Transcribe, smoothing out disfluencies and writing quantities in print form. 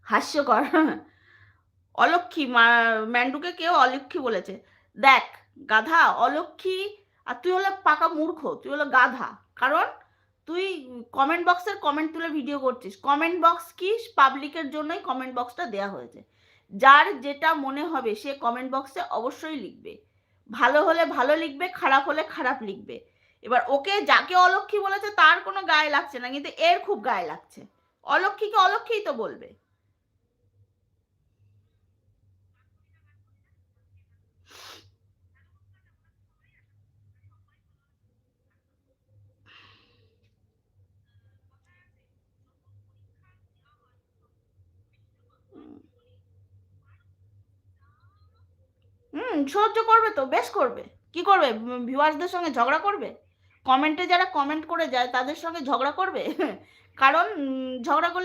হাস্যকর। অলক্ষী ম্যান্ডুকে কেউ অলক্ষী বলেছে। দেখ গাধা, অলক্ষী আর তুই হলো পাকা মূর্খ, তুই হলো গাধা। কারণ তুই কমেন্ট বক্সের কমেন্ট তুলে ভিডিও করছিস। কমেন্ট বক্স কি পাবলিকের জন্যই কমেন্ট বক্সটা দেয়া হয়েছে। যার যেটা মনে হবে সে কমেন্ট বক্সে অবশ্যই লিখবে। ভালো হলে ভালো লিখবে, খারাপ হলে খারাপ লিখবে। এবার ওকে যাকে অলক্ষী বলেছে তার কোনো গায়ে লাগছে না, কিন্তু এর খুব গায়ে লাগছে। অলক্ষীকে অলক্ষীই তো বলবে। সহ্য করবে তো, বেশ করবে। কি করবে? ভিউয়ার্সদের সঙ্গে ঝগড়া করবে? কমেন্টে যারা কমেন্ট করে যায় তাদের সঙ্গে ঝগড়া করবে? কারণ ঝগড়া করলে